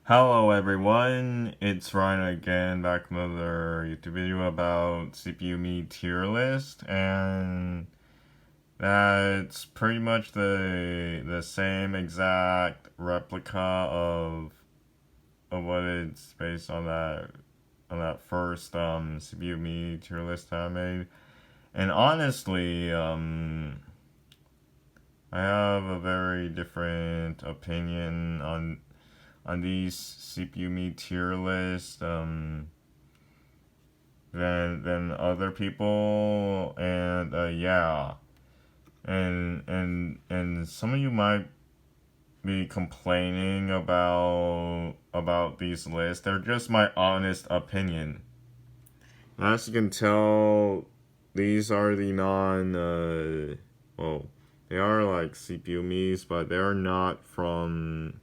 Hello everyone, it's Ryan again, back with another YouTube video about CPU Me tier list, and that's pretty much the same exact replica of what it's based on that first CPU Me tier list that I made. And honestly, I have a very different opinion on these CPU Me tier list than other people, and yeah, and some of you might be complaining about these lists. They're just my honest opinion. As you can tell, these are the well, they are like CPU Me's, but they're not from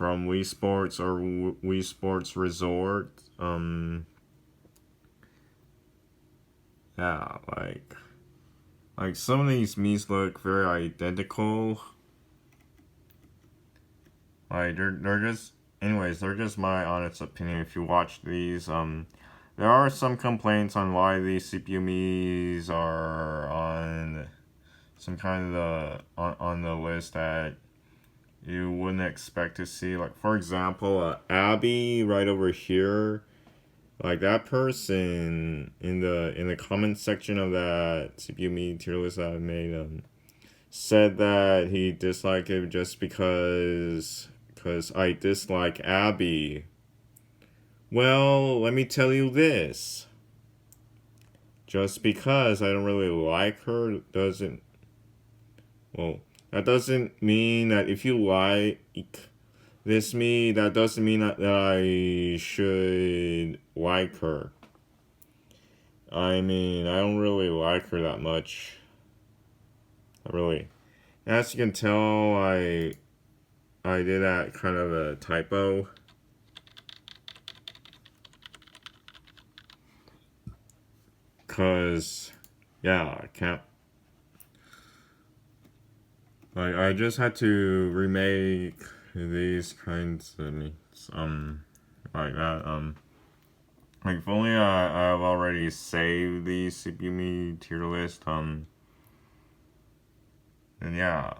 Wii Sports or Wii Sports Resort. Yeah, like some of these Miis look very identical. Like they're just, anyways, they're just my honest opinion. If you watch these, there are some complaints on why these CPU Miis are on some kind of on the list that you wouldn't expect to see. Like for example, Abby right over here. Like that person in the comment section of that CPU Me tier list that I made said that he disliked it just because I dislike Abby. Well, let me tell you this. Just because I don't really like her doesn't, well, that doesn't mean that if you like this me, that doesn't mean that I should like her. I mean, I don't really like her that much. Not really. As you can tell, I did that kind of a typo. Cause yeah, I can't, I just had to remake these kinds of meats. Like that. Like if only I've already saved the CPU Me tier list. And yeah,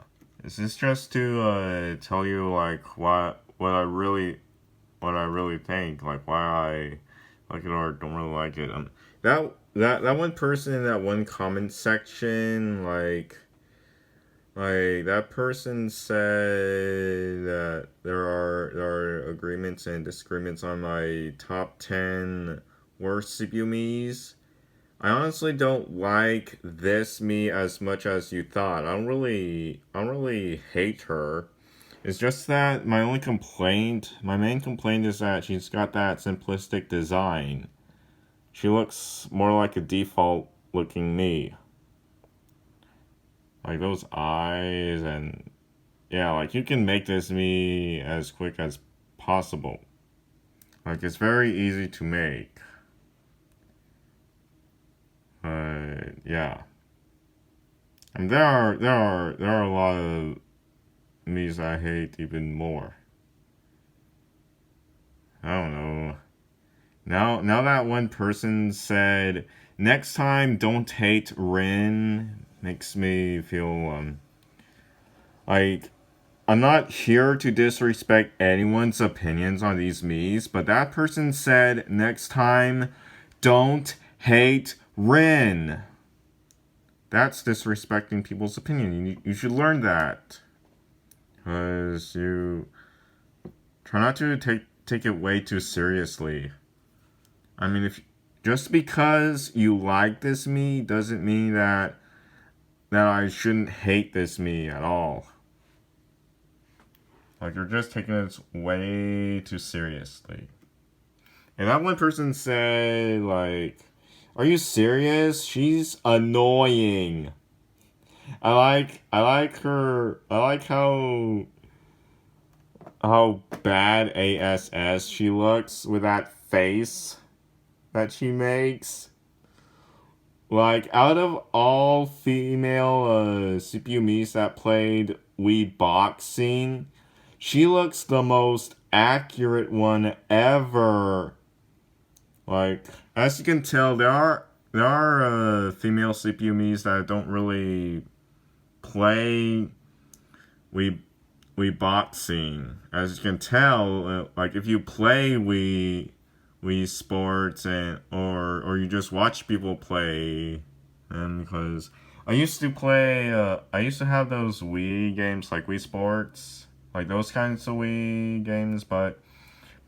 this is just to tell you like what I really think, like why I like it or don't really like it. That one person in that one comment section, like that person said that there are agreements and disagreements on my top 10 worst CPU Mi's. I honestly don't like this me as much as you thought. I don't really hate her. It's just that my main complaint is that she's got that simplistic design. She looks more like a default looking me. Like those eyes and yeah, like you can make this me as quick as possible. Like it's very easy to make. Yeah. And there are a lot of me's I hate even more. I don't know. Now that one person said next time don't hate Rin makes me feel like I'm not here to disrespect anyone's opinions on these me's, but that person said next time don't hate Rin. That's disrespecting people's opinion. You should learn that. Because you try not to take it way too seriously. I mean, if just because you like this me doesn't mean that I shouldn't hate this me at all. Like you're just taking it way too seriously. And that one person said, like, "Are you serious? She's annoying." I like her. I like how bad ASS she looks with that face that she makes. Like, out of all female CPU Mies that played Wii Boxing, she looks the most accurate one ever. Like, as you can tell, there are female CPU Miis that don't really play Wii boxing. As you can tell, like if you play Wii Sports or you just watch people play, and because I used to play, I used to have those Wii games like Wii Sports, like those kinds of Wii games, but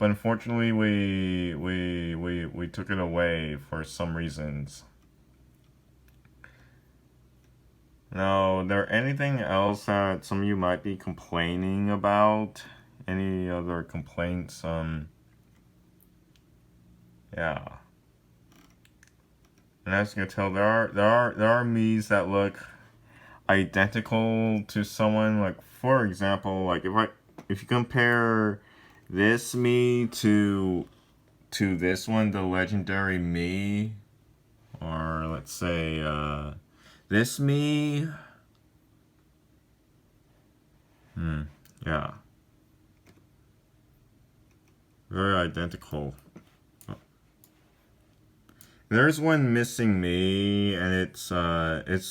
unfortunately we took it away for some reasons. Now, there anything else that some of you might be complaining about? Any other complaints? Yeah. And as you can tell, there are Miis that look identical to someone. Like, for example, like if you compare this Mii to this one, the legendary Mii, or let's say this Mii. Yeah. Very identical. There's one missing Mii, and it's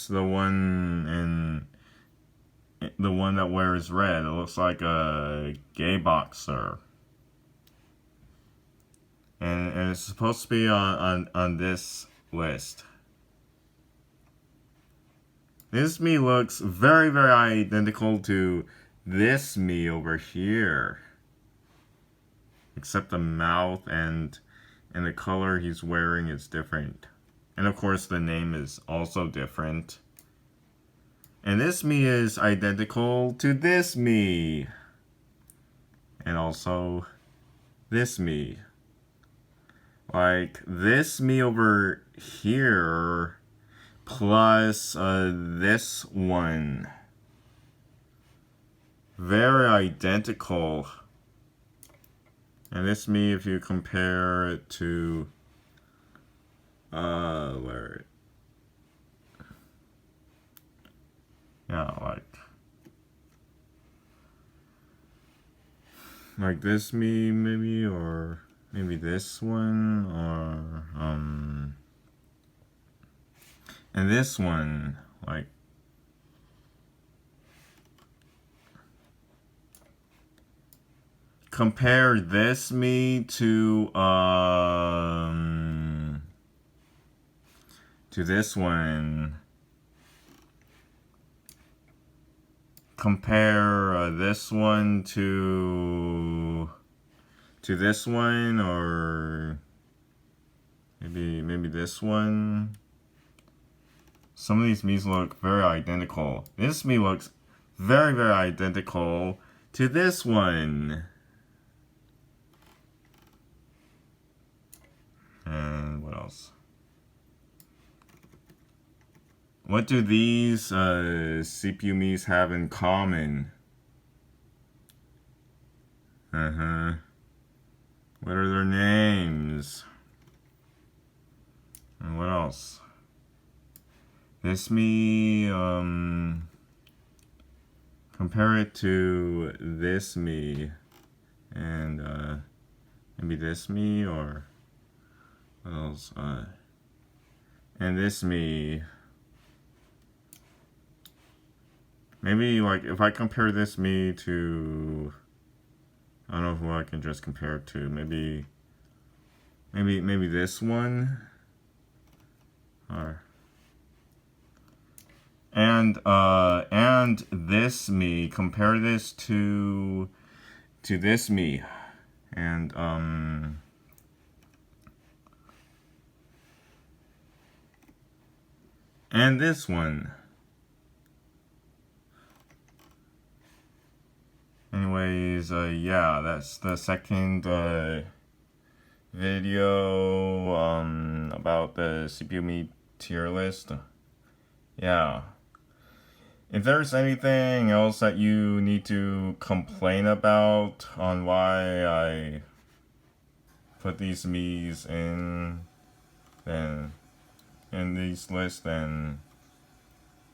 the one that wears red. It looks like a gay boxer. And it's supposed to be on this list. This Mii looks very, very identical to this Mii over here. Except the mouth and the color he's wearing is different. And of course the name is also different. And this Mii is identical to this Mii. And also this Mii. Like this Mii over here plus this one. Very identical. And this Mii, if you compare it to where, yeah, like this Mii maybe, or maybe this one, or and this one, like compare this Mii to this one. Compare this one to this one, or maybe this one. Some of these Miis look very identical. This Mii looks very, very identical to this one. And what else? What do these CPU Miis have in common? What are their names? And what else? This Mii, compare it to this Mii, and maybe this Mii, or what else? And this Mii. Maybe like if I compare this Mii to, I don't know who I can just compare it to. Maybe this one. Or and this Mii. Compare this to this Mii, and this one. Anyways, yeah, that's the second video about the CPU Mii tier list. Yeah. If there's anything else that you need to complain about on why I put these Miis in these lists, then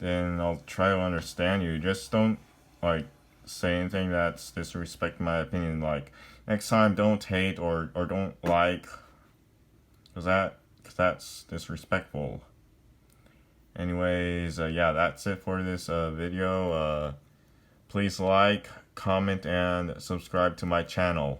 I'll try to understand you. Just don't like say anything that's disrespecting my opinion. Like, next time, don't hate or don't like, cause that's disrespectful. Anyways, yeah, that's it for this video. Please like, comment, and subscribe to my channel.